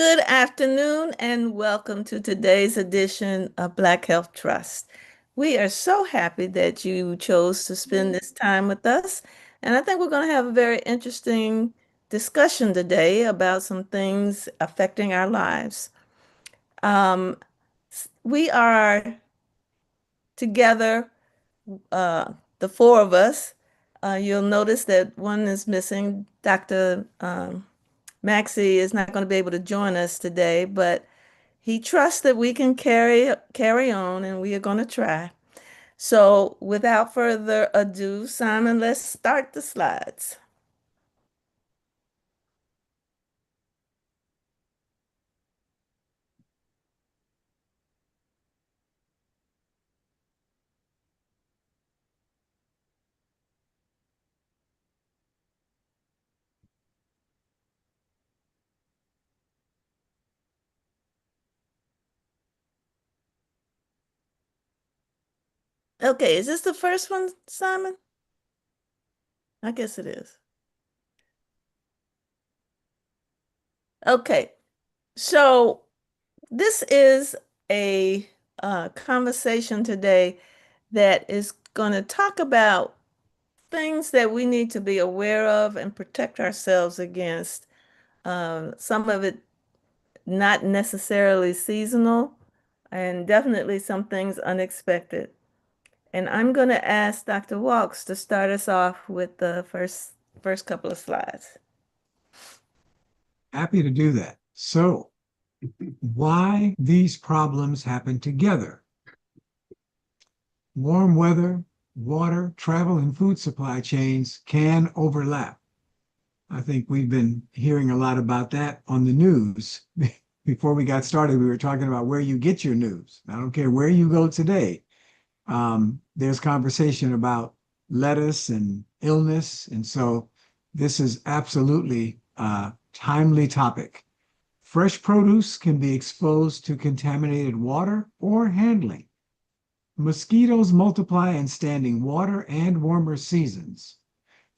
Good afternoon and welcome to today's edition of Black Health Trust. We are so happy that you chose to spend this time with us. And I think we're going to have a very interesting discussion today about some things affecting our lives. Um, we are together, the four of us. You'll notice that one is missing. Dr. Maxie is not going to be able to join us today, but he trusts that we can carry on, and we are going to try. So, without further ado, Simon, let's start the slides. Okay, is this the first one, Simon? I guess it is. Okay, so this is a conversation today that is going to talk about things that we need to be aware of and protect ourselves against. Some of it not necessarily seasonal, and definitely some things unexpected. And I'm going to ask Dr. Walks to start us off with the first couple of slides. Happy to do that. So, why these problems happen together? Warm weather, water, travel, and food supply chains can overlap. I think we've been hearing a lot about that on the news. Before we got started, we were talking about where you get your news. I don't care where you go today. There's conversation about lettuce and illness. And so this is absolutely a timely topic. Fresh produce can be exposed to contaminated water or handling. Mosquitoes multiply in standing water and warmer seasons.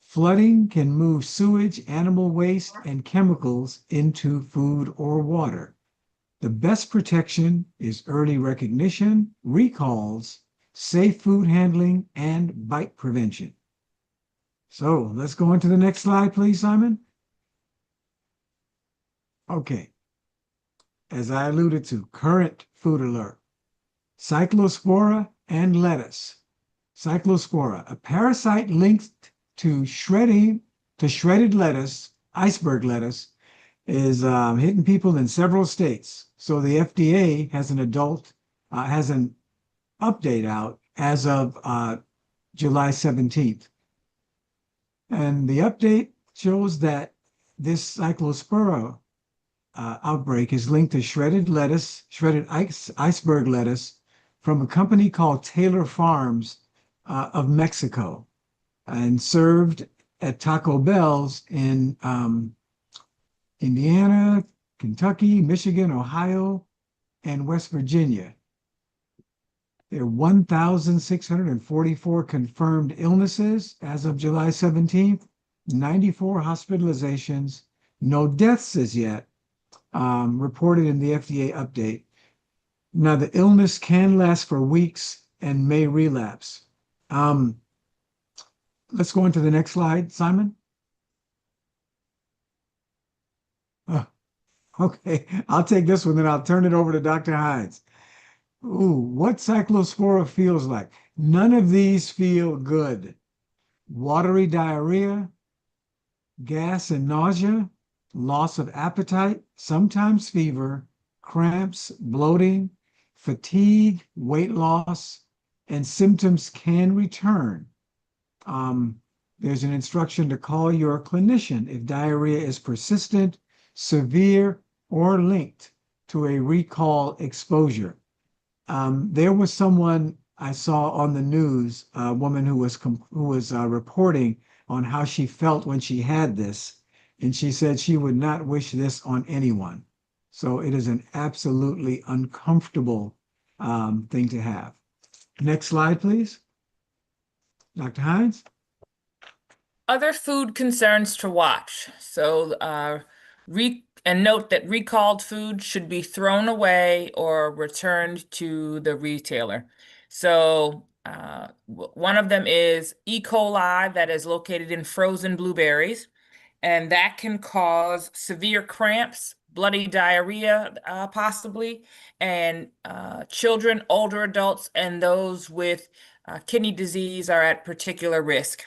Flooding can move sewage, animal waste, and chemicals into food or water. The best protection is early recognition, recalls, safe food handling, and bite prevention. So let's go on to the next slide, please, Simon. Okay, as I alluded to, current food alert. Cyclospora and lettuce. Cyclospora, a parasite linked to shredded lettuce, iceberg lettuce, is hitting people in several states. So the FDA has has an update out as of July 17th. And the update shows that this cyclospora outbreak is linked to shredded iceberg lettuce from a company called Taylor Farms of Mexico and served at Taco Bell's in Indiana, Kentucky, Michigan, Ohio, and West Virginia. There are 1,644 confirmed illnesses as of July 17th, 94 hospitalizations, no deaths as yet, reported in the FDA update. Now, the illness can last for weeks and may relapse. Let's go on to the next slide, Simon. Okay, I'll take this one, then I'll turn it over to Dr. Hines. Ooh, what cyclospora feels like? None of these feel good. Watery diarrhea, gas and nausea, loss of appetite, sometimes fever, cramps, bloating, fatigue, weight loss, and symptoms can return. There's an instruction to call your clinician if diarrhea is persistent, severe, or linked to a recall exposure. There was someone I saw on the news, a woman who was reporting on how she felt when she had this, and she said she would not wish this on anyone. So it is an absolutely uncomfortable thing to have. Next slide, please. Dr. Hines? Other food concerns to watch. So And note that recalled food should be thrown away or returned to the retailer. So, one of them is E. coli that is located in frozen blueberries, and that can cause severe cramps, bloody diarrhea, possibly, and children, older adults, and those with kidney disease are at particular risk.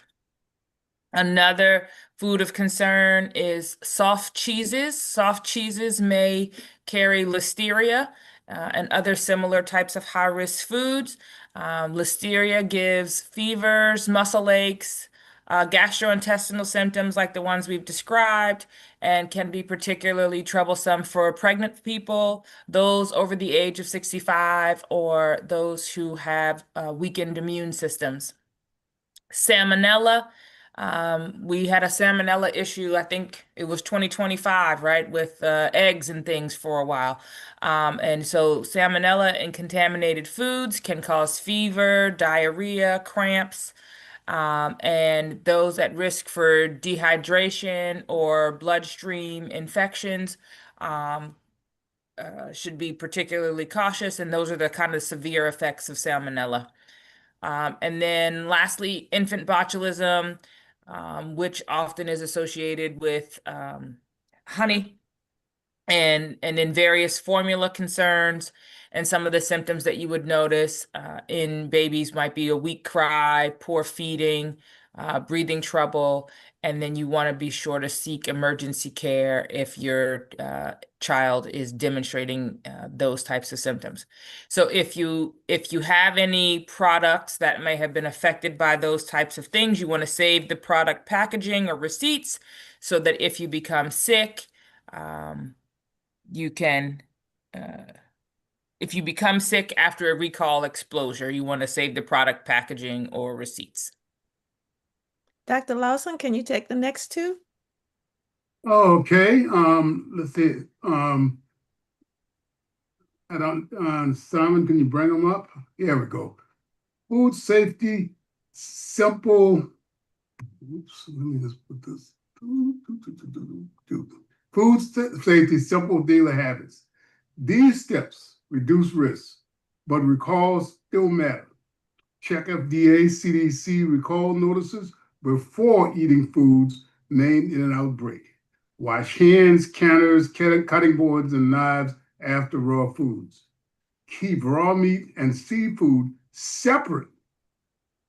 Another food of concern is soft cheeses. Soft cheeses may carry listeria and other similar types of high-risk foods. Listeria gives fevers, muscle aches, gastrointestinal symptoms like the ones we've described, and can be particularly troublesome for pregnant people, those over the age of 65, or those who have weakened immune systems. Salmonella. We had a salmonella issue, I think it was 2025, right, with eggs and things for a while. And so salmonella in contaminated foods can cause fever, diarrhea, cramps, and those at risk for dehydration or bloodstream infections um, should be particularly cautious. And those are the kind of severe effects of salmonella. And then lastly, infant botulism, which often is associated with honey and in various formula concerns. And some of the symptoms that you would notice in babies might be a weak cry, poor feeding, breathing trouble, and then you want to be sure to seek emergency care if your child is demonstrating those types of symptoms. So if you have any products that may have been affected by those types of things, you want to save the product packaging or receipts so that if you become sick, um, you can, uh, if you become sick after a recall exposure, you want to save the product packaging or receipts. Dr. Lawson, can you take the next two? Okay, let's see. I don't, Simon, can you bring them up? Here we go. Food safety, simple. Oops, let me just put this. Safety, simple daily habits. These steps reduce risk, but recalls still matter. Check FDA, CDC recall notices before eating foods named in an outbreak. Wash hands, counters, cutting boards, and knives after raw foods. Keep raw meat and seafood separate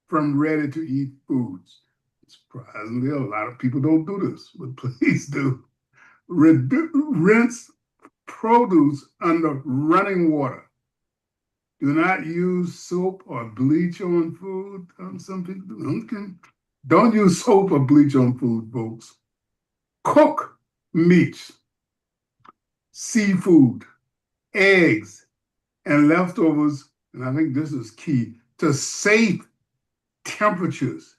from ready-to-eat foods. Surprisingly, a lot of people don't do this, but please do. Rinse produce under running water. Do not use soap or bleach on food. Some people do. Okay. Don't use soap or bleach on food, folks. Cook meats, seafood, eggs, and leftovers, and I think this is key, to safe temperatures.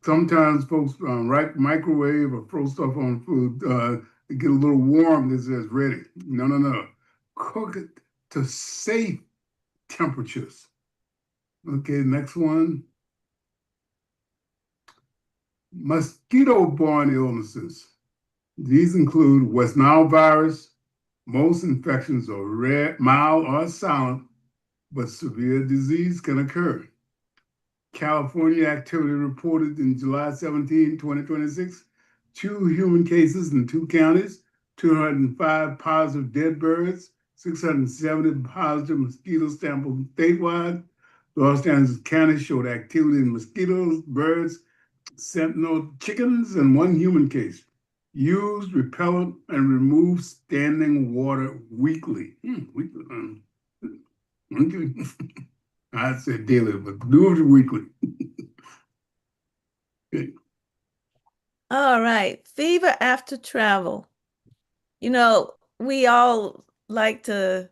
Sometimes folks microwave or throw stuff on food, get a little warm, this is ready. No, no, no. Cook it to safe temperatures. Okay, next one. Mosquito-borne illnesses. These include West Nile virus. Most infections are rare, mild, or silent, but severe disease can occur. California activity reported in July 17, 2026, 2 human cases in 2 counties, 205 positive dead birds, 670 positive mosquito samples statewide. Los Angeles County showed activity in mosquitoes, birds, sentinel chickens, and 1 human case. Use repellent and remove standing water weekly. Weekly. Okay. I'd say daily, but do it weekly. Okay. All right, fever after travel. You know, we all like to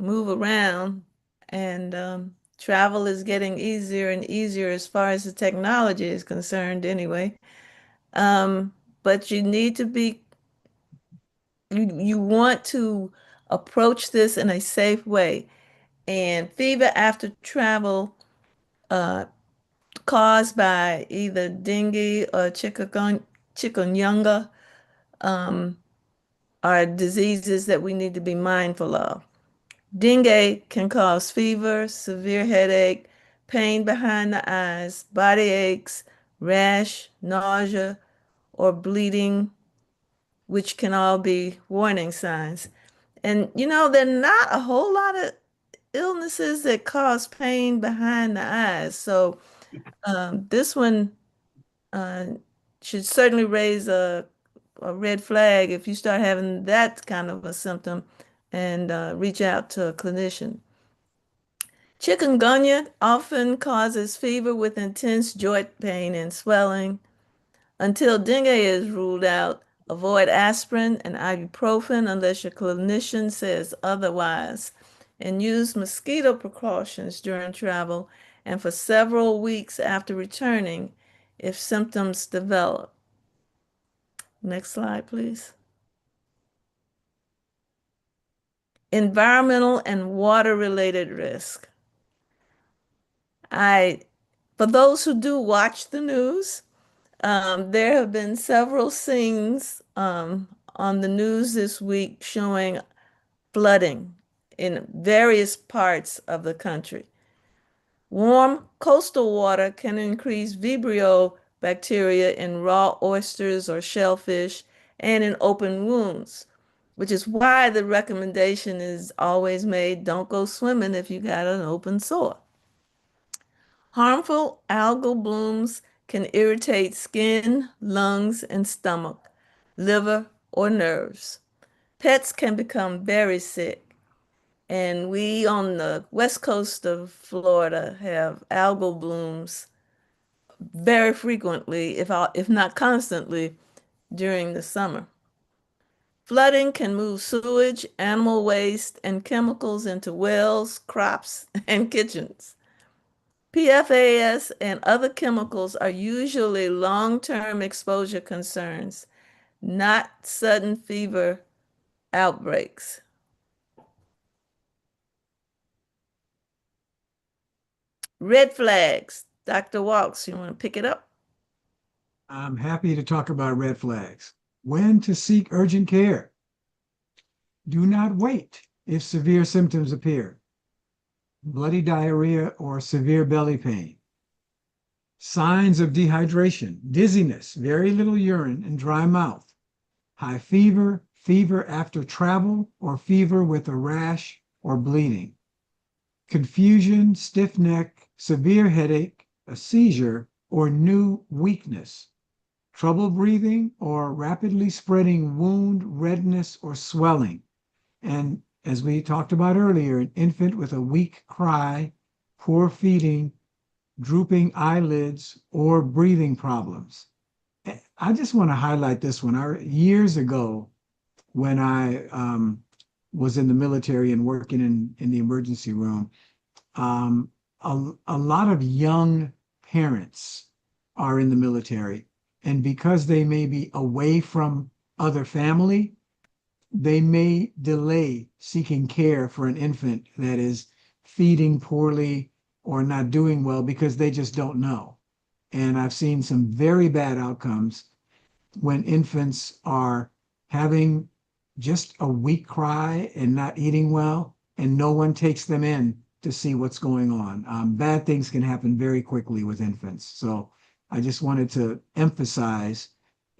move around, and travel is getting easier and easier as far as the technology is concerned, anyway. But you need to be, you want to approach this in a safe way. And fever after travel, uh, caused by either dengue or chikungunya, um, are diseases that we need to be mindful of. Dengue can cause fever, severe headache, pain behind the eyes, body aches, rash, nausea, or bleeding, which can all be warning signs. And there are not a whole lot of illnesses that cause pain behind the eyes. So this one uh, should certainly raise a red flag if you start having that kind of a symptom and reach out to a clinician. Chikungunya often causes fever with intense joint pain and swelling. Until dengue is ruled out, avoid aspirin and ibuprofen unless your clinician says otherwise, and use mosquito precautions during travel and for several weeks after returning if symptoms develop. Next slide, please. Environmental and water-related risk. For those who do watch the news, there have been several scenes on the news this week showing flooding in various parts of the country. Warm coastal water can increase Vibrio bacteria in raw oysters or shellfish and in open wounds, which is why the recommendation is always made, don't go swimming if you got an open sore. Harmful algal blooms can irritate skin, lungs, and stomach, liver, or nerves. Pets can become very sick. And we on the west coast of Florida have algal blooms very frequently, if not constantly, during the summer. Flooding can move sewage, animal waste, and chemicals into wells, crops, and kitchens. PFAS and other chemicals are usually long-term exposure concerns, not sudden fever outbreaks. Red flags. Dr. Walks, you want to pick it up? I'm happy to talk about red flags. When to seek urgent care. Do not wait if severe symptoms appear. Bloody diarrhea or severe belly pain. Signs of dehydration, dizziness, very little urine, and dry mouth. High fever, fever after travel, or fever with a rash or bleeding. Confusion, stiff neck, severe headache, a seizure, or new weakness. Trouble breathing or rapidly spreading wound, redness, or swelling. And as we talked about earlier, an infant with a weak cry, poor feeding, drooping eyelids, or breathing problems. I just want to highlight this one. Years ago, when I was in the military and working in the emergency room, a lot of young parents are in the military. And because they may be away from other family, they may delay seeking care for an infant that is feeding poorly or not doing well because they just don't know. And I've seen some very bad outcomes when infants are having just a weak cry and not eating well, and no one takes them in to see what's going on. Bad things can happen very quickly with infants. So I just wanted to emphasize,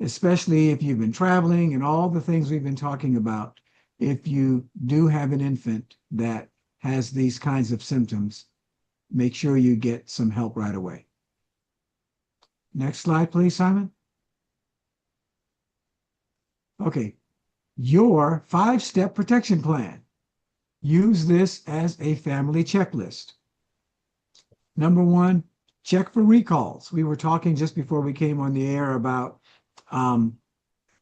especially if you've been traveling and all the things we've been talking about, if you do have an infant that has these kinds of symptoms, make sure you get some help right away. Next slide, please, Simon. Okay, your 5-step protection plan. Use this as a family checklist. Number 1, check for recalls. We were talking just before we came on the air about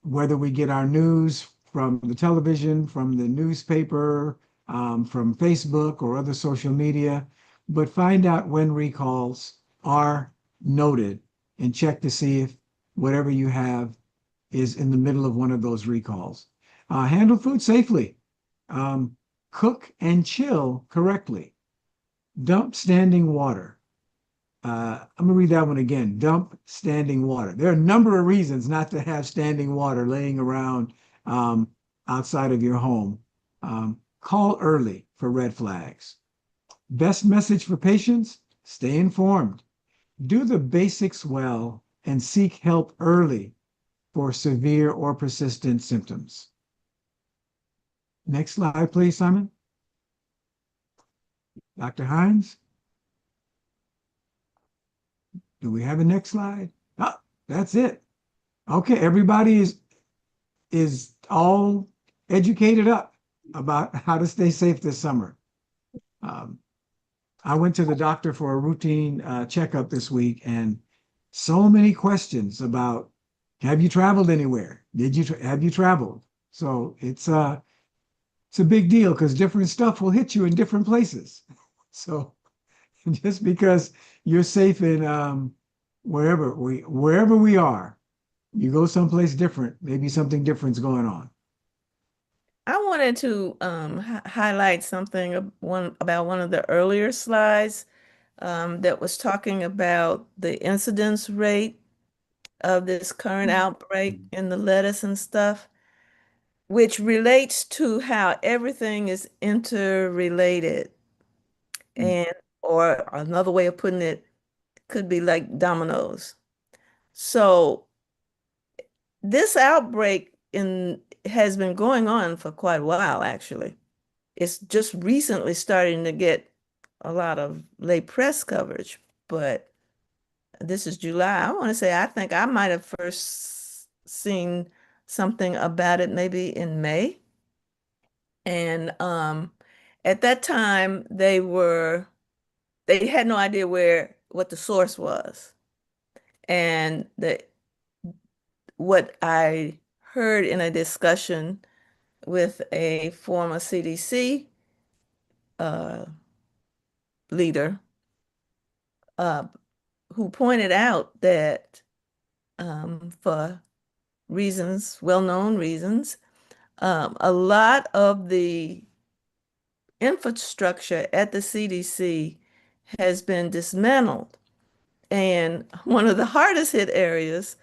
whether we get our news from the television, from the newspaper, from Facebook or other social media, but find out when recalls are noted and check to see if whatever you have is in the middle of one of those recalls. Handle food safely. Cook and chill correctly. Dump standing water. I'm going to read that one again. Dump standing water. There are a number of reasons not to have standing water laying around outside of your home, call early for red flags. Best message for patients: stay informed. Do the basics well and seek help early for severe or persistent symptoms. Next slide, please, Simon. Dr. Hines. Do we have a next slide? Oh, that's it. Okay, everybody is all educated up about how to stay safe this summer. I went to the doctor for a routine checkup this week, and so many questions about, have you traveled anywhere? Have you traveled? So it's a big deal because different stuff will hit you in different places. So just because you're safe in wherever we are, you go someplace different, maybe something different's going on. I wanted to highlight something about one of the earlier slides that was talking about the incidence rate of this current outbreak in the lettuce and stuff, which relates to how everything is interrelated. And or another way of putting it could be like dominoes. So this outbreak has been going on for quite a while, actually. It's just recently starting to get a lot of lay press coverage, but this is July. I want to say I think I might have first seen something about it maybe in May. And at that time they had no idea what the source was. And what I heard in a discussion with a former CDC leader uh, who pointed out that for reasons, well-known reasons, a lot of the infrastructure at the CDC has been dismantled. And one of the hardest hit areas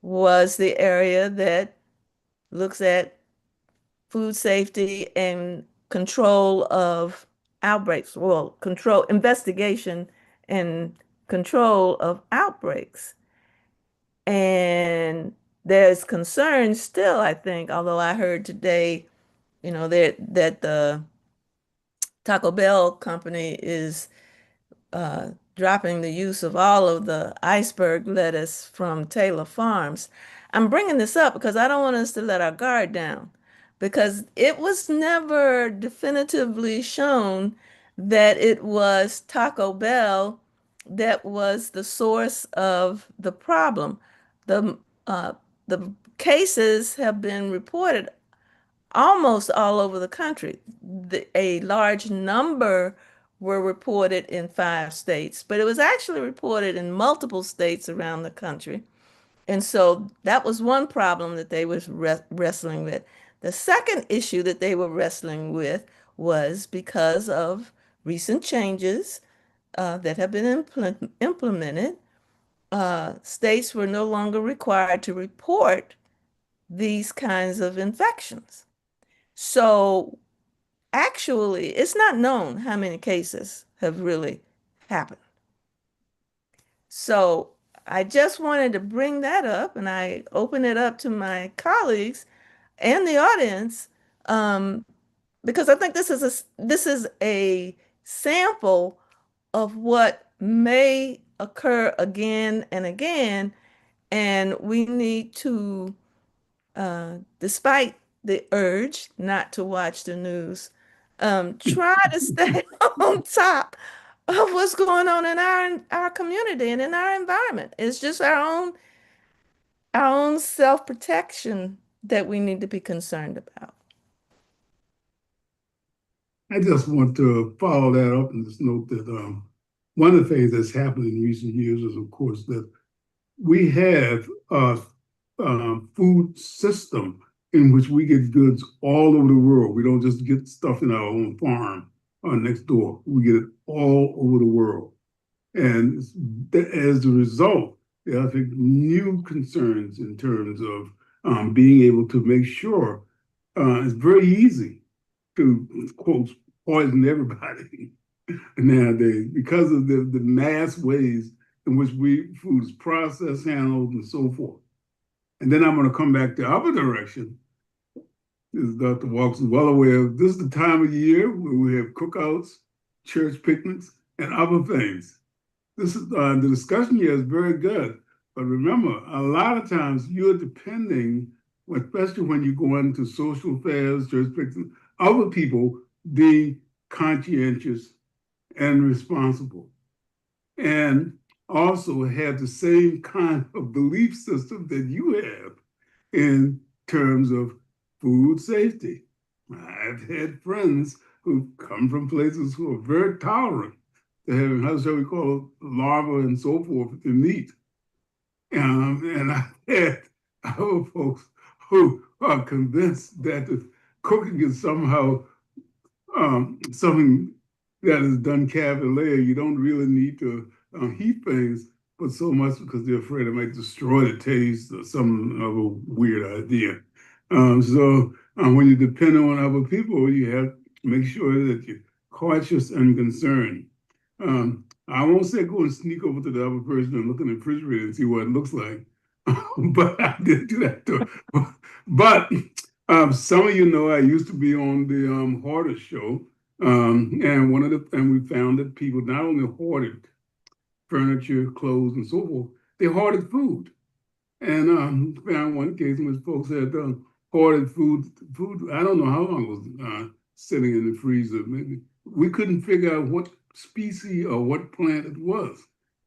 was the area that looks at food safety and control of outbreaks, well, control, investigation and control of outbreaks. And there's concern still, I think, although I heard today, that the Taco Bell company is dropping the use of all of the iceberg lettuce from Taylor Farms. I'm bringing this up because I don't want us to let our guard down, because it was never definitively shown that it was Taco Bell that was the source of the problem. The the cases have been reported almost all over the country. A large number were reported in 5 states, but it was actually reported in multiple states around the country. And so that was one problem that they was wrestling with. The second issue that they were wrestling with was because of recent changes that have been implemented, states were no longer required to report these kinds of infections. So actually, it's not known how many cases have really happened. So I just wanted to bring that up, and I open it up to my colleagues and the audience, because I think this is a sample of what may occur again and again, and we need to, despite the urge not to watch the news, try to stay on top of what's going on in our community and in our environment. It's just our own self-protection that we need to be concerned about. I just want to follow that up and just note that one of the things that's happened in recent years is, of course, that we have a food system in which we get goods all over the world. We don't just get stuff in our own farm or next door. We get it all over the world. And as a result, there are, I think, new concerns in terms of being able to make sure it's very easy to, quote, poison everybody nowadays because of the mass ways in which food is processed, handled, and so forth. And then I'm going to come back the other direction. As Dr. Walks is well aware of, this is the time of year where we have cookouts, church picnics, and other things. This is the discussion here is very good. But remember, a lot of times you're depending, especially when you go into social affairs, church picnics, other people being conscientious and responsible. And also have the same kind of belief system that you have in terms of food safety. I've had friends who come from places who are very tolerant to having, how shall we call it, larvae and so forth in meat. And I've had other folks who are convinced that the cooking is somehow something that is done cavalier. You don't really need to heat things, but so much because they're afraid it might destroy the taste or some other weird idea. So when you depend on other people, you have to make sure that you're cautious and concerned. I won't say go and sneak over to the other person and look in the refrigerator and see what it looks like, but I did do that too. But some of you know I used to be on the Hoarder show, and we found that people not only hoarded furniture, clothes, and so forth, they hoarded food. And found one case in which folks had hoarded food. I don't know how long it was sitting in the freezer. Maybe we couldn't figure out what species or what plant it was.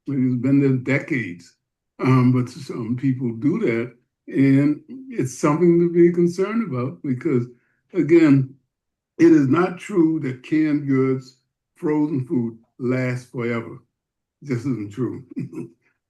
Maybe it's been there decades. But some people do that, and it's something to be concerned about because, again, it is not true that canned goods, frozen food lasts forever. This isn't true.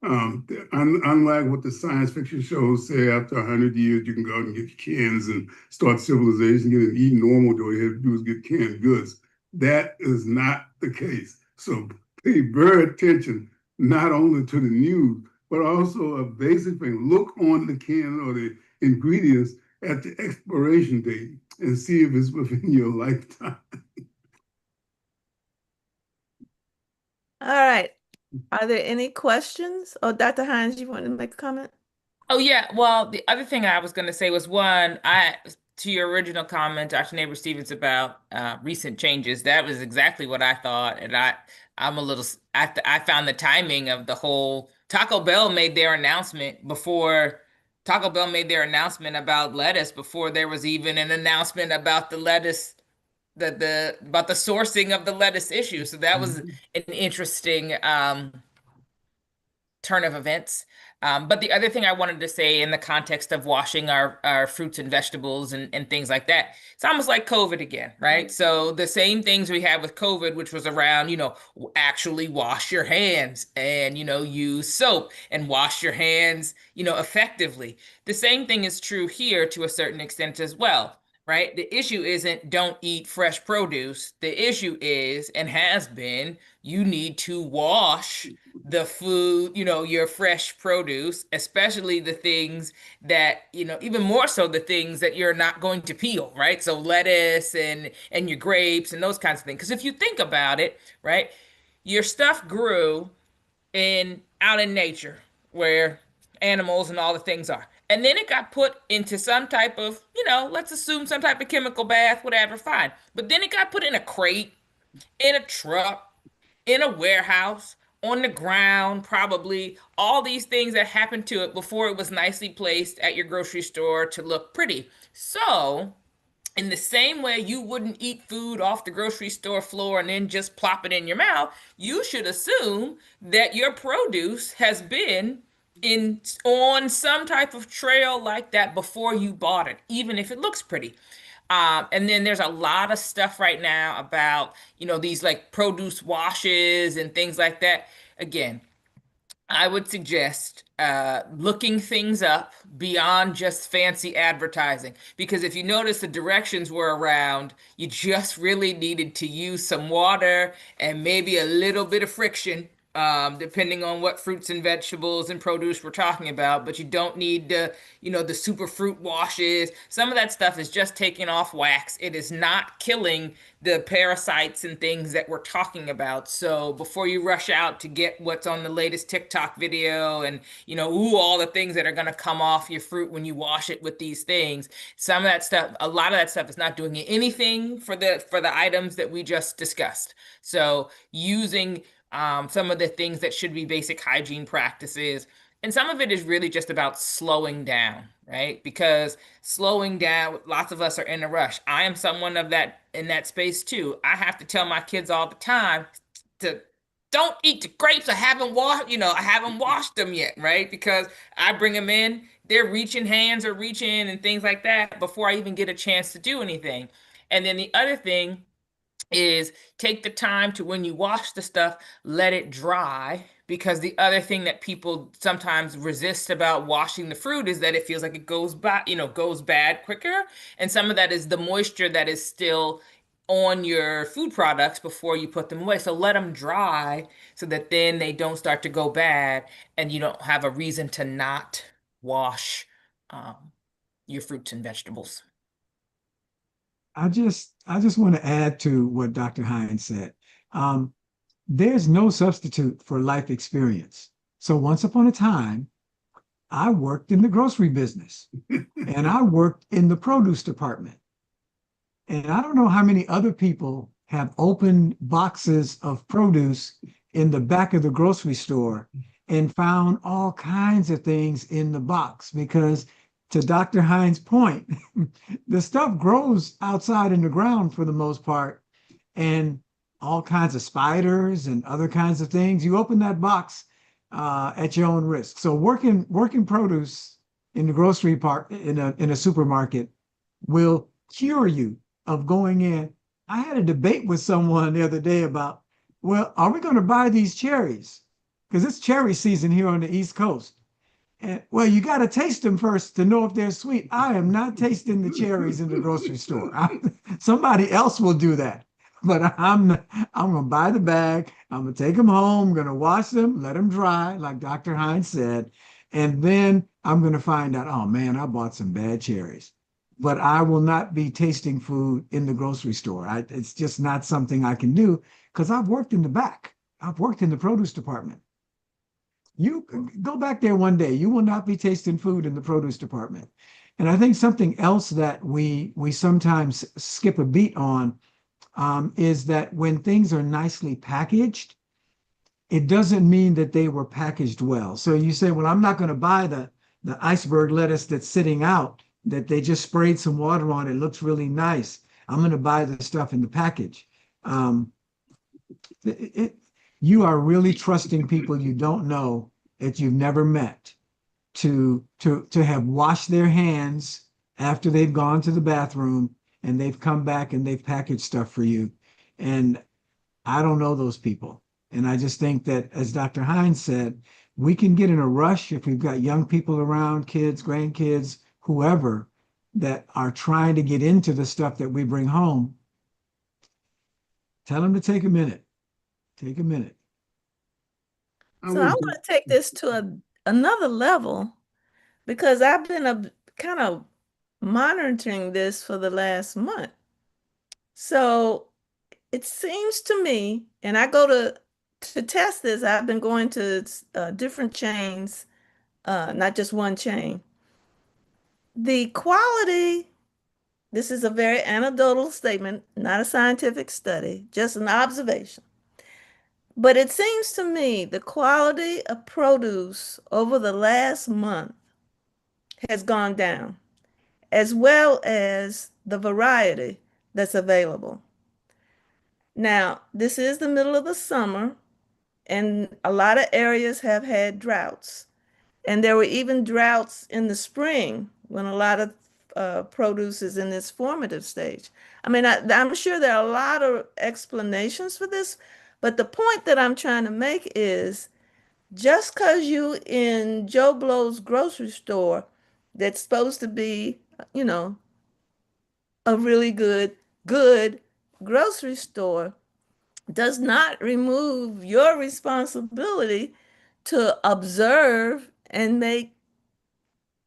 Unlike what the science fiction shows say, after 100 years, you can go out and get cans and start civilization, get and eat normal. All you have to do is get canned goods. That is not the case. So pay very attention, not only to the news, but also a basic thing. Look on the can or the ingredients at the expiration date and see if it's within your lifetime. All right. Are there any questions? Oh, Dr. Hines, you want to make a comment? Oh yeah, well, the other thing I was going to say was one, to your original comment, Dr. Neighbor Stevens, about recent changes. That was exactly what I thought, and I'm a little. I found the timing of the whole Taco Bell made their announcement before Taco Bell made their announcement about lettuce before there was even an announcement about the lettuce. About the sourcing of the lettuce issue. So that was an interesting turn of events. But the other thing I wanted to say in the context of washing our fruits and vegetables and things like that, it's almost like COVID again, right? So the same things we had with COVID, which was around, actually wash your hands and, use soap and wash your hands, effectively. The same thing is true here to a certain extent as well. Right? The issue isn't don't eat fresh produce. The issue is, and has been, you need to wash the food, your fresh produce, especially the things that, even more so the things that you're not going to peel, right? So lettuce and your grapes and those kinds of things. Because if you think about it, right, your stuff grew out in nature where animals and all the things are. And then it got put into some type of, let's assume some type of chemical bath, whatever, fine. But then it got put in a crate, in a truck, in a warehouse, on the ground, probably all these things that happened to it before it was nicely placed at your grocery store to look pretty. So, in the same way you wouldn't eat food off the grocery store floor and then just plop it in your mouth, you should assume that your produce has been on some type of trail like that before you bought it, even if it looks pretty. And then there's a lot of stuff right now about, these like produce washes and things like that. Again, I would suggest looking things up beyond just fancy advertising. Because if you notice the directions were around, you just really needed to use some water and maybe a little bit of friction depending on what fruits and vegetables and produce we're talking about. But you don't need the super fruit washes. Some of that stuff is just taking off wax. It is not killing the parasites and things that we're talking about. So before you rush out to get what's on the latest TikTok video and, all the things that are going to come off your fruit when you wash it with these things, some of that stuff, a lot of that stuff is not doing anything for the items that we just discussed. So using some of the things that should be basic hygiene practices. And some of it is really just about slowing down, right? Because slowing down, lots of us are in a rush. I am someone of that in that space too. I have to tell my kids all the time to don't eat the grapes. I haven't washed them yet, right? Because I bring them in, they're reaching hands or reaching and things like that before I even get a chance to do anything. And then the other thing is take the time to, when you wash the stuff, let it dry, because the other thing that people sometimes resist about washing the fruit is that it feels like it goes bad quicker, and some of that is the moisture that is still on your food products before you put them away. So let them dry so that then they don't start to go bad and you don't have a reason to not wash um, your fruits and vegetables. I just want to add to what Dr. Hines said. Um, there's no substitute for life experience. So once upon a time, I worked in the grocery business and I worked in the produce department. And I don't know how many other people have opened boxes of produce in the back of the grocery store and found all kinds of things in the box because, to Dr. Hines' point, the stuff grows outside in the ground for the most part, and all kinds of spiders and other kinds of things. You open that box at your own risk. So working produce in the grocery part in a supermarket will cure you of going in. I had a debate with someone the other day about, well, are we going to buy these cherries? Because it's cherry season here on the East Coast. And, well, you got to taste them first to know if they're sweet. I am not tasting the cherries in the grocery store. Somebody else will do that. But I'm going to buy the bag. I'm going to take them home. I'm going to wash them, let them dry, like Dr. Hines said. And then I'm going to find out, oh man, I bought some bad cherries. But I will not be tasting food in the grocery store. It's just not something I can do because I've worked in the back. I've worked in the produce department. You go back there one day, you will not be tasting food in the produce department. And I think something else that we sometimes skip a beat on is that when things are nicely packaged, it doesn't mean that they were packaged well. So you say, well, I'm not going to buy the iceberg lettuce that's sitting out, that they just sprayed some water on. It looks really nice. I'm going to buy the stuff in the package. Um, it, you are really trusting people you don't know, that you've never met, to have washed their hands after they've gone to the bathroom and they've come back and they've packaged stuff for you. And I don't know those people. And I just think that, as Dr. Hines said, we can get in a rush if we've got young people around, kids, grandkids, whoever, that are trying to get into the stuff that we bring home. Tell them to take a minute. Take a minute. So I want to take this to another level because I've been kind of monitoring this for the last month. So it seems to me, and I go to test this, I've been going to different chains, not just one chain. The quality, this is a very anecdotal statement, not a scientific study, just an observation. But it seems to me the quality of produce over the last month has gone down, as well as the variety that's available. Now, this is the middle of the summer, and a lot of areas have had droughts. And there were even droughts in the spring when a lot of produce is in this formative stage. I mean, I'm sure there are a lot of explanations for this, but the point that I'm trying to make is just because you in Joe Blow's grocery store that's supposed to be, you know, a really good grocery store, does not remove your responsibility to observe and make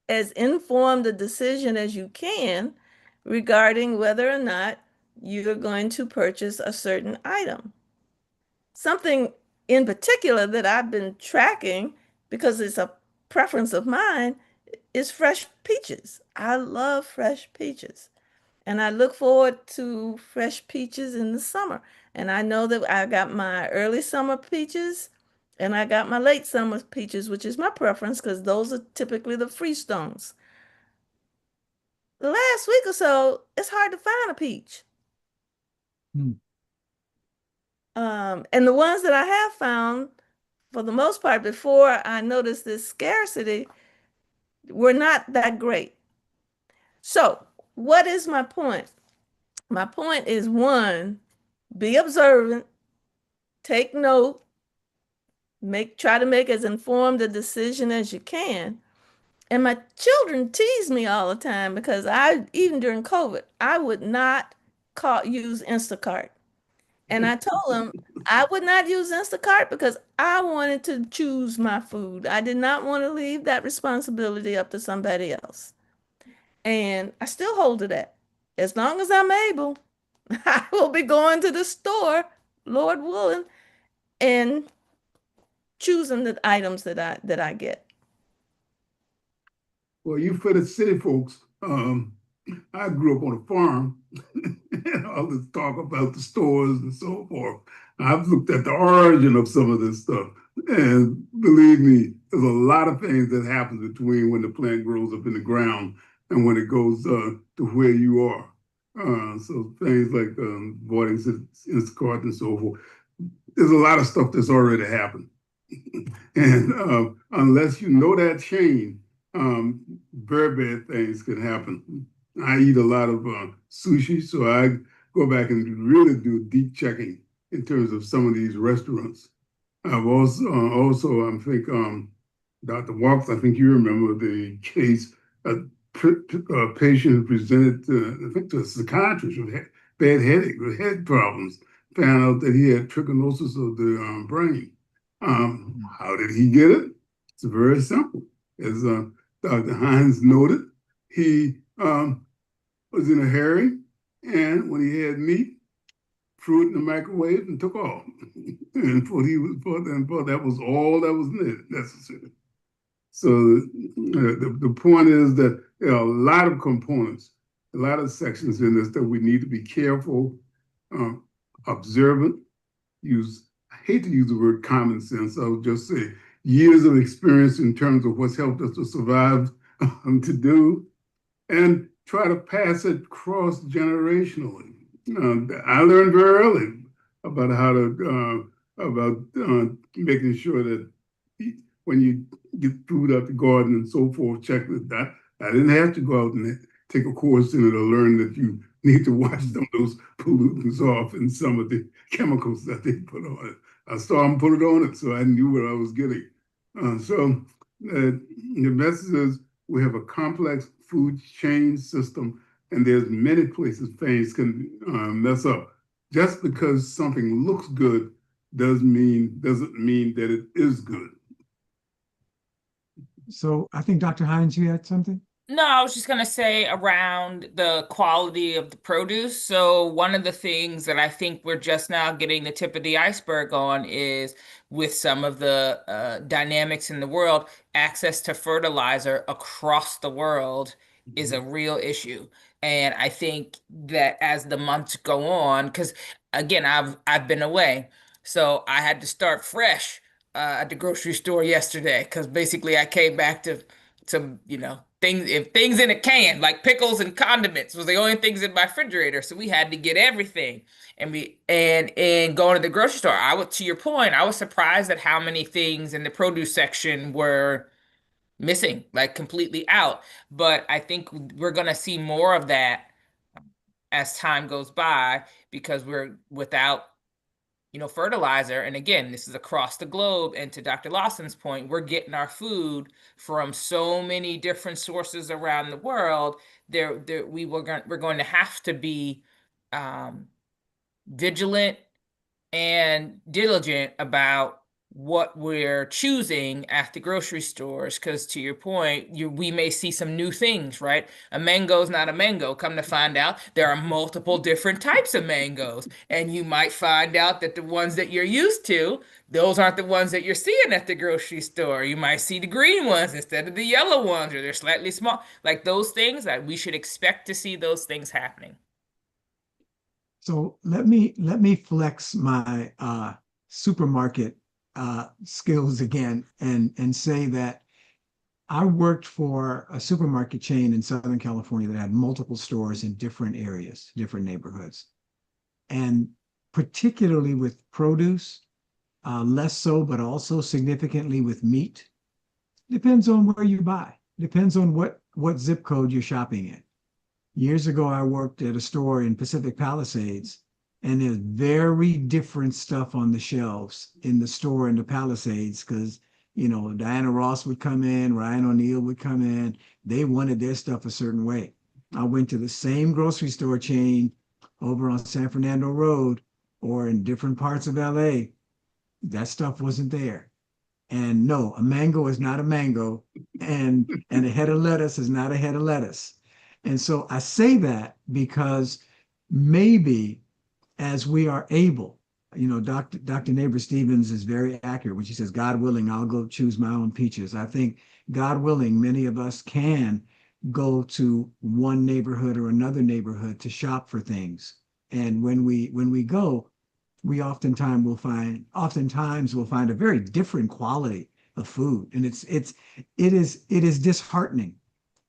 as informed a decision as you can regarding whether or not you're going to purchase a certain item. Something in particular that I've been tracking because it's a preference of mine is fresh peaches. I love fresh peaches. And I look forward to fresh peaches in the summer. And I know that I got my early summer peaches and I got my late summer peaches, which is my preference because those are typically the freestones. The last week or so, it's hard to find a peach. Hmm. And the ones that I have found, for the most part, before I noticed this scarcity, were not that great. So, what is my point? My point is one, be observant, take note, try to make as informed a decision as you can. And my children tease me all the time because even during COVID, I would not use Instacart. And I told them I would not use Instacart because I wanted to choose my food. I did not want to leave that responsibility up to somebody else. And I still hold to that. As long as I'm able, I will be going to the store, Lord willing, and choosing the items that I get. Well, you for the city folks, I grew up on a farm and all this talk about the stores and so forth. I've looked at the origin of some of this stuff. And believe me, there's a lot of things that happen between when the plant grows up in the ground and when it goes to where you are. So things like voiding Instacart and so forth. There's a lot of stuff that's already happened. And unless you know that chain, very bad things can happen. I eat a lot of sushi, so I go back and really do deep checking in terms of some of these restaurants. I've also I think Dr. Walks, I think you remember the case, a patient who presented I think to a psychiatrist with bad headache, with head problems, found out that he had trichinosis of the brain. How did he get it? It's very simple. As Dr. Hines noted, he was in a hurry, and when he had meat, threw it in the microwave and took off. And thought that was all that was necessary. So the point is that there are a lot of components, a lot of sections in this that we need to be careful, observant, I hate to use the word common sense, I'll just say years of experience in terms of what's helped us to survive to do, and try to pass it cross generationally. I learned very early about how to making sure that when you get food out the garden and so forth, check with that. I didn't have to go out and take a course in it or learn that you need to wash some of those pollutants off and some of the chemicals that they put on it. I saw them put it on it, so I knew what I was getting. So the message is we have a complex food chain system, and there's many places things can mess up. Just because something looks good doesn't mean that it is good. So I think Dr. Hines, you had something? No, I was just going to say around the quality of the produce. So, one of the things that I think we're just now getting the tip of the iceberg on is with some of the dynamics in the world, access to fertilizer across the world is a real issue. And I think that as the months go on, because again, I've been away, so I had to start fresh at the grocery store yesterday because basically I came back to things in a can like pickles and condiments was the only things in my refrigerator, so we had to get everything. And going to the grocery store, to your point, I was surprised at how many things in the produce section were missing, like completely out. But I think we're gonna see more of that as time goes by because we're without fertilizer. And again, this is across the globe. And to Dr. Lawson's point, we're getting our food from so many different sources around the world. We're going to have to be vigilant and diligent about what we're choosing at the grocery stores, because to your point, we may see some new things, right? A mango is not a mango. Come to find out, there are multiple different types of mangoes, and you might find out that the ones that you're used to, those aren't the ones that you're seeing at the grocery store. You might see the green ones instead of the yellow ones, or they're slightly small. Like those things, that we should expect to see those things happening. So let me flex my supermarket skills again and say that I worked for a supermarket chain in Southern California that had multiple stores in different areas, different neighborhoods, and particularly with produce, less so, but also significantly with meat. Depends on where you buy. Depends on what zip code you're shopping in. Years ago, I worked at a store in Pacific Palisades, and there's very different stuff on the shelves in the store in the Palisades because, Diana Ross would come in, Ryan O'Neal would come in. They wanted their stuff a certain way. I went to the same grocery store chain over on San Fernando Road or in different parts of LA. That stuff wasn't there. And no, a mango is not a mango, and a head of lettuce is not a head of lettuce. And so I say that because maybe as we are able, Dr. Neighbor Stevens is very accurate when she says, God willing, I'll go choose my own peaches. I think, God willing, many of us can go to one neighborhood or another neighborhood to shop for things. And when we go, we oftentimes will find a very different quality of food. And it is disheartening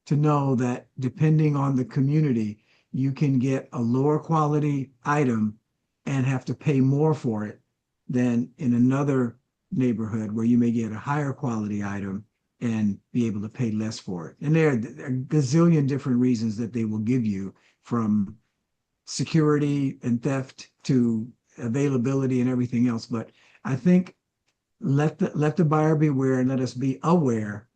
to know that depending on the community, you can get a lower quality item and have to pay more for it than in another neighborhood where you may get a higher quality item and be able to pay less for it. And there are a gazillion different reasons that they will give you, from security and theft to availability and everything else. But I think let the buyer beware and let us be aware.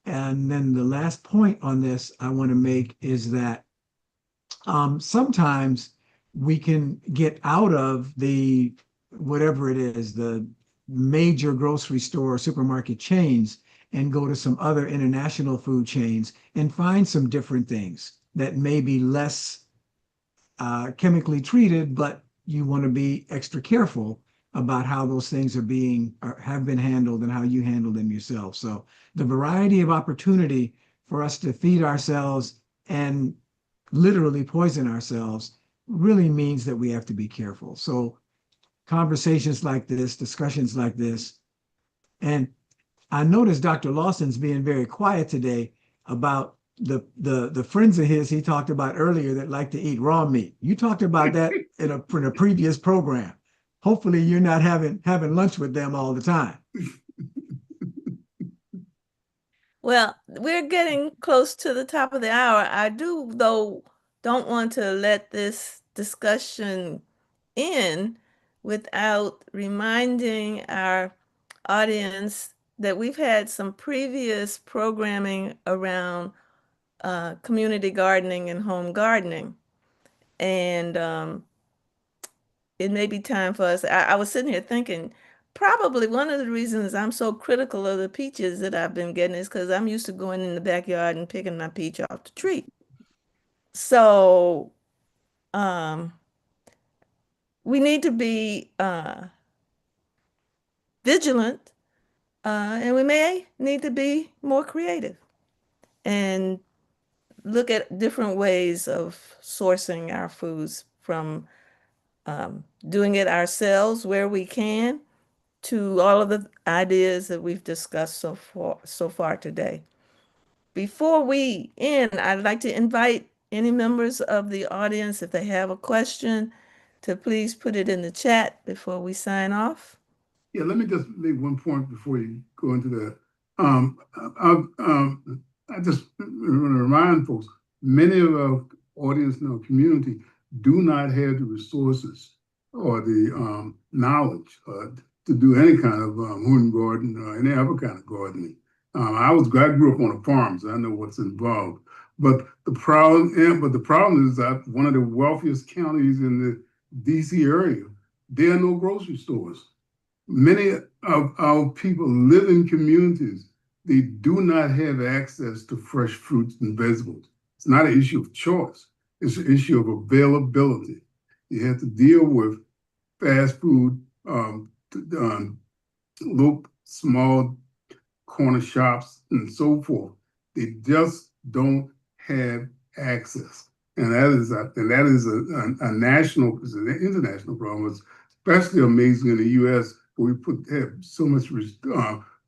And then the last point on this I want to make is that sometimes we can get out of the whatever it is, the major grocery store, supermarket chains, and go to some other international food chains and find some different things that may be less chemically treated, but you want to be extra careful about how those things are being or have been handled and how you handle them yourself. So the variety of opportunity for us to feed ourselves and literally poison ourselves really means that we have to be careful. So conversations like this, discussions like this, and I noticed Dr. Lawson's being very quiet today about the friends of his he talked about earlier that like to eat raw meat. You talked about that in a previous program. Hopefully you're not having lunch with them all the time. Well, we're getting close to the top of the hour. I do, though, don't want to let this discussion end without reminding our audience that we've had some previous programming around community gardening and home gardening. And it may be time for us. I was sitting here thinking, probably one of the reasons I'm so critical of the peaches that I've been getting is because I'm used to going in the backyard and picking my peach off the tree. So we need to be vigilant, and we may need to be more creative and look at different ways of sourcing our foods, from doing it ourselves where we can, to all of the ideas that we've discussed so far today. Before we end, I'd like to invite any members of the audience, if they have a question, to please put it in the chat before we sign off. Yeah, let me just make one point before you go into that. I just want to remind folks, many of our audience in our community do not have the resources or the knowledge to do any kind of home garden or any other kind of gardening. I grew up on a farm, so I know what's involved. But the problem is that one of the wealthiest counties in the DC area there are no grocery stores. Many of our people live in communities. They do not have access to fresh fruits and vegetables. It's not an issue of choice. It's an issue of availability. You have to deal with fast food, local, small corner shops, and so forth. They just don't have access. And that is a national, it's an international problem. It's especially amazing in the U.S. where we have so much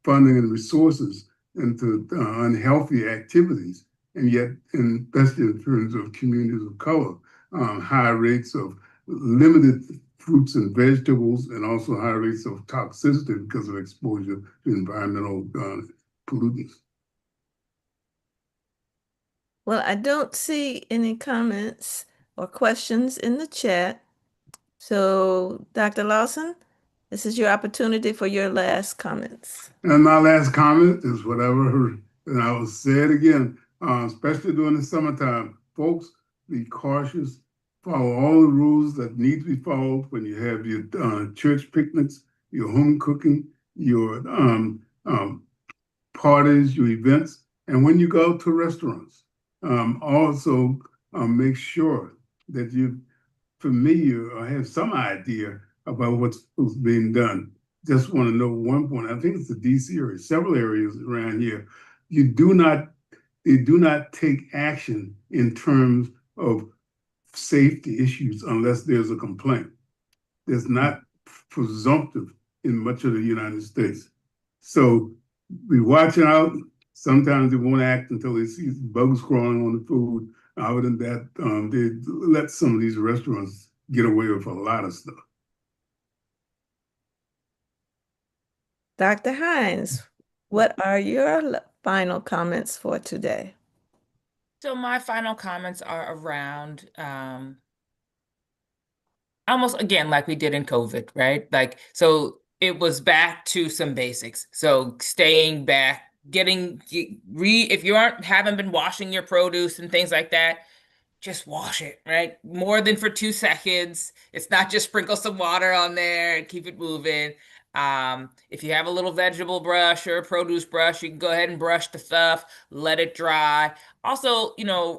funding and resources into unhealthy activities, and yet, especially in terms of communities of color, high rates of limited fruits and vegetables, and also high rates of toxicity because of exposure to environmental pollutants. Well, I don't see any comments or questions in the chat. So, Dr. Lawson, this is your opportunity for your last comments. And my last comment is whatever, and I will say it again, especially during the summertime, folks, be cautious, follow all the rules that need to be followed when you have your church picnics, your home cooking, your parties, your events, and when you go to restaurants. Also, make sure that you're familiar or have some idea about what's being done. Just want to know one point. I think it's the DC area, several areas around here. They do not take action in terms of safety issues unless there's a complaint. There's not presumptive in much of the United States. So be watching out. Sometimes they won't act until they see bugs crawling on the food. Other than that, they let some of these restaurants get away with a lot of stuff. Dr. Hines, what are your final comments for today? So my final comments are around almost again like we did in COVID, right? Like, so it was back to some basics. So staying back, if you haven't been washing your produce and things like that, just wash it, right? More than for 2 seconds. It's not just sprinkle some water on there and keep it moving. If you have a little vegetable brush or a produce brush, you can go ahead and brush the stuff, let it dry. Also,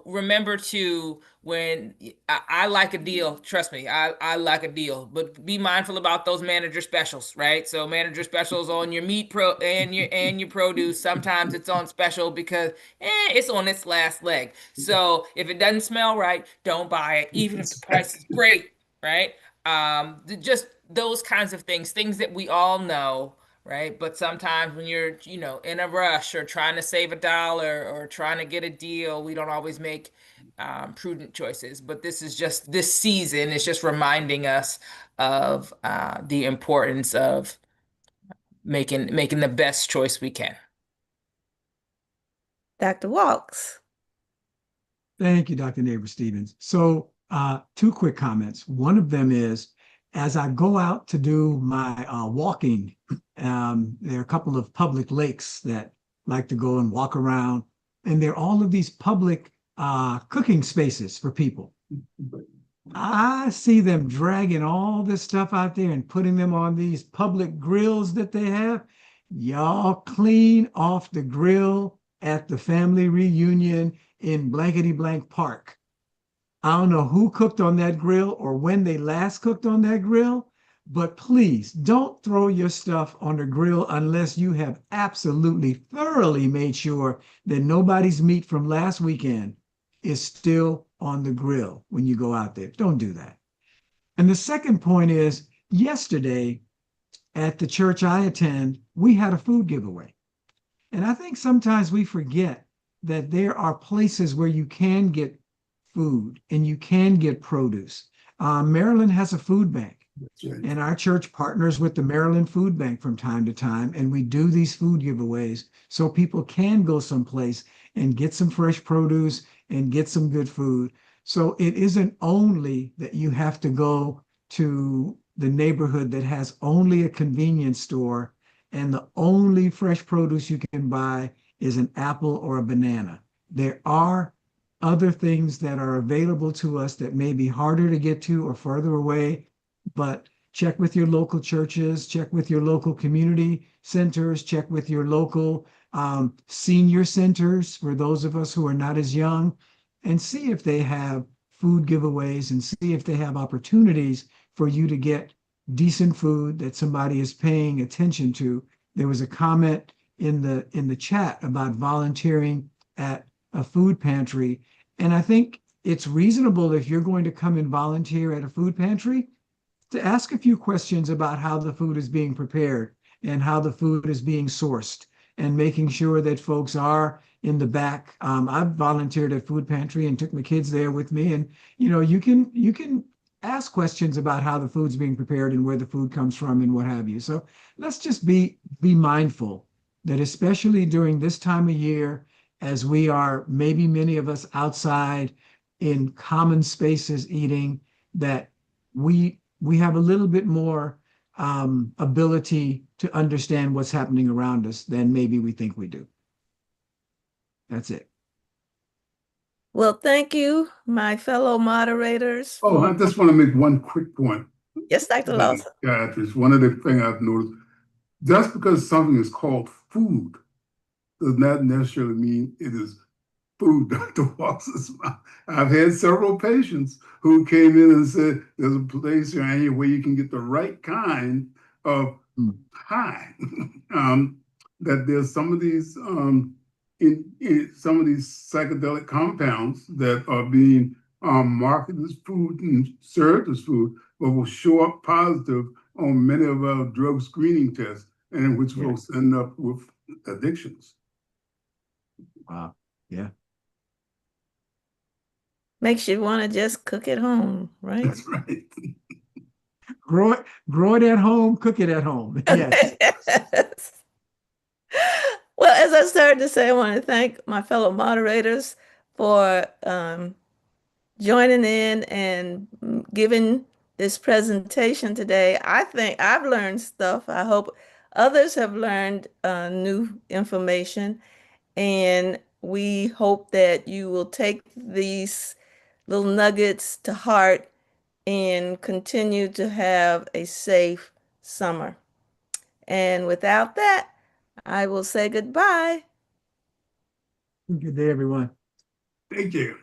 remember to, when I like a deal, trust me, I like a deal, but be mindful about those manager specials, right? So manager specials on your meat and your produce. Sometimes it's on special because it's on its last leg. So if it doesn't smell right, don't buy it, even if the price is great, right? Just those kinds of things that we all know, right? But sometimes when you're, in a rush or trying to save $1 or trying to get a deal, we don't always make prudent choices. But this season is just reminding us of the importance of making the best choice we can. Dr. Walks. Thank you, Dr. Neighbor-Stephens. So 2 quick comments. One of them is, as I go out to do my walking, there are a couple of public lakes that like to go and walk around, and there are all of these public cooking spaces for people. I see them dragging all this stuff out there and putting them on these public grills that they have. Y'all clean off the grill at the family reunion in blankety blank park. I don't know who cooked on that grill or when they last cooked on that grill, but please don't throw your stuff on the grill unless you have absolutely thoroughly made sure that nobody's meat from last weekend is still on the grill when you go out there. Don't do that. And the second point is, yesterday at the church I attend, we had a food giveaway. And I think sometimes we forget that there are places where you can get food and you can get produce. Maryland has a food bank, and our church partners with the Maryland Food Bank from time to time, and we do these food giveaways so people can go someplace and get some fresh produce and get some good food. So it isn't only that you have to go to the neighborhood that has only a convenience store and the only fresh produce you can buy is an apple or a banana. There are other things that are available to us that may be harder to get to or further away, but check with your local churches, check with your local community centers, check with your local senior centers for those of us who are not as young, and see if they have food giveaways and see if they have opportunities for you to get decent food that somebody is paying attention to. There was a comment in the chat about volunteering at a food pantry, and I think it's reasonable if you're going to come and volunteer at a food pantry to ask a few questions about how the food is being prepared and how the food is being sourced and making sure that folks are in the back. I've volunteered at food pantry and took my kids there with me, and you can ask questions about how the food's being prepared and where the food comes from and what have you. So let's just be mindful that especially during this time of year, as we are maybe many of us outside in common spaces eating, that we have a little bit more ability to understand what's happening around us than maybe we think we do. That's it. Well, thank you, my fellow moderators, Oh, for I just want to make one quick point. yes, Dr. Lawson. It's one of the things I've noticed. Just because something is called food does not necessarily mean it is food, Dr. Watson's mouth. I've had several patients who came in and said, there's a place around here where you can get the right kind of pie. That there's some of these in some of these psychedelic compounds that are being marketed as food and served as food, but will show up positive on many of our drug screening tests, and in which folks end up with addictions. Wow. Yeah. Makes you want to just cook at home, right? That's right. Grow it at home, cook it at home. Yes. Yes. Well, as I started to say, I want to thank my fellow moderators for joining in and giving this presentation today. I think I've learned stuff. I hope others have learned new information. And we hope that you will take these little nuggets to heart and continue to have a safe summer. And without that, I will say goodbye. Good day, everyone. Thank you.